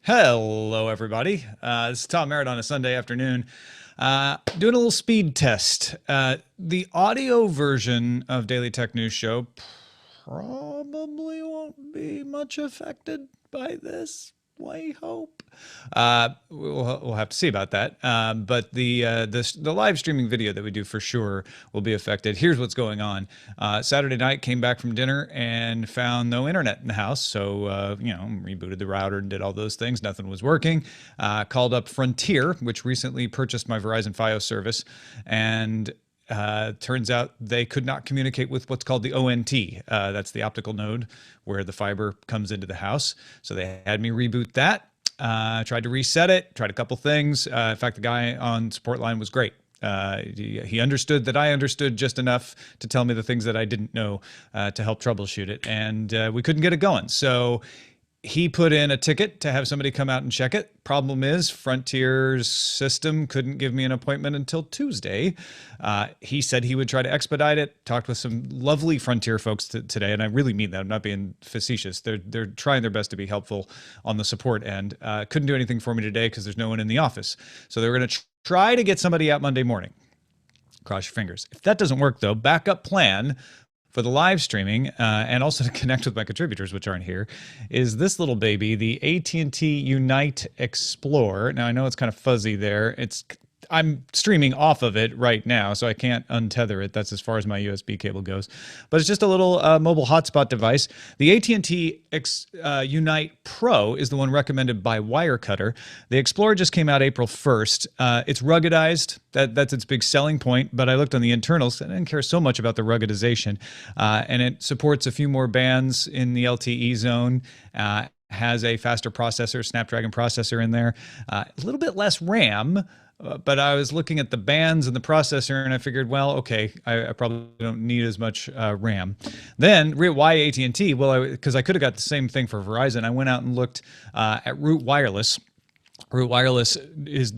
Hello, everybody. This is Tom Merritt on a Sunday afternoon. Doing a little speed test. The audio version of Daily Tech News Show probably won't be much affected by this. I hope. We'll have to see about that. But the live streaming video that we do for sure will be affected. Here's what's going on. Saturday night, came back from dinner and found no internet in the house. So, rebooted the router and did all those things. Nothing was working. Called up Frontier, which recently purchased my Verizon Fios service, and turns out they could not communicate with what's called the ONT. That's the optical node where the fiber comes into the house. So they had me reboot that. Tried to reset it, tried a couple things. In fact, the guy on support line was great. He understood that I understood just enough to tell me the things that I didn't know to help troubleshoot it. And we couldn't get it going. So he put in a ticket to have somebody come out and check it. Problem is, Frontier's system couldn't give me an appointment until Tuesday. He said he would try to expedite it. Talked with some lovely Frontier folks today, and I really mean that. I'm not being facetious. They're trying their best to be helpful on the support end. Couldn't do anything for me today because there's no one in the office. So they were going to try to get somebody out Monday morning. Cross your fingers. If that doesn't work, though, backup plan for the live streaming and also to connect with my contributors, which aren't here, is this little baby, the AT&T UniteExplore. Now, I know it's kind of fuzzy there. I'm streaming off of it right now, so I can't untether it. That's as far as my USB cable goes. But it's just a little mobile hotspot device. The AT&T Unite Pro is the one recommended by Wirecutter. The Explorer just came out April 1st. It's ruggedized. That's its big selling point. But I looked on the internals. I didn't care so much about the ruggedization. And it supports a few more bands in the LTE zone. Has a faster processor, Snapdragon processor in there. A little bit less RAM. But I was looking at the bands and the processor, and I figured, well, okay, I probably don't need as much RAM. Then, why AT&T? Well, because I could have got the same thing for Verizon. I went out and looked at Root Wireless. Root Wireless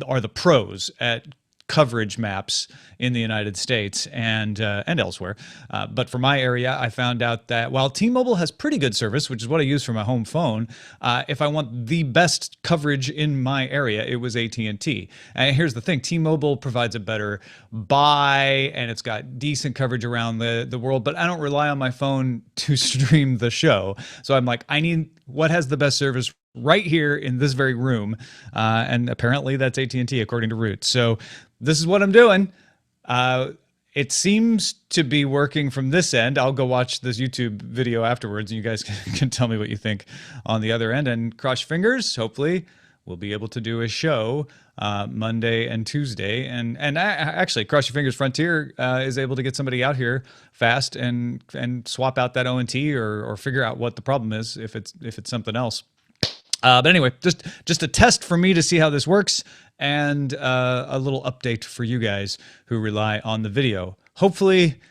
are the pros at coverage maps in the United States and elsewhere. But for my area, I found out that while T-Mobile has pretty good service, which is what I use for my home phone, if I want the best coverage in my area, it was AT&T. And here's the thing, T-Mobile provides a better buy and it's got decent coverage around the world, but I don't rely on my phone to stream the show. So I'm like, I need what has the best service right here in this very room. And apparently that's AT&T according to Root. So this is what I'm doing. It seems to be working from this end. I'll go watch this YouTube video afterwards and you guys can tell me what you think on the other end, and cross your fingers. Hopefully we'll be able to do a show Monday and Tuesday. And actually, cross your fingers, Frontier is able to get somebody out here fast and swap out that ONT or figure out what the problem is if it's something else. But anyway, just a test for me to see how this works, and a little update for you guys who rely on the video. Hopefully,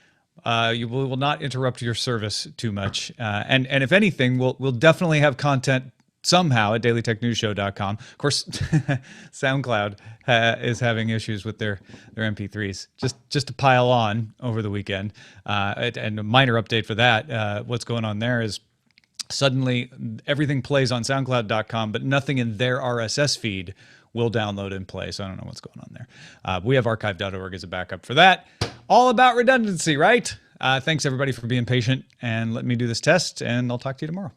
you will not interrupt your service too much. And if anything, we'll definitely have content somehow at dailytechnewsshow.com. Of course, SoundCloud is having issues with their MP3s. Just to pile on over the weekend. And a minor update for that, what's going on there is suddenly everything plays on SoundCloud.com, but nothing in their RSS feed will download and play. So I don't know what's going on there. We have archive.org as a backup for that. All about redundancy, right? Thanks everybody for being patient and let me do this test, and I'll talk to you tomorrow.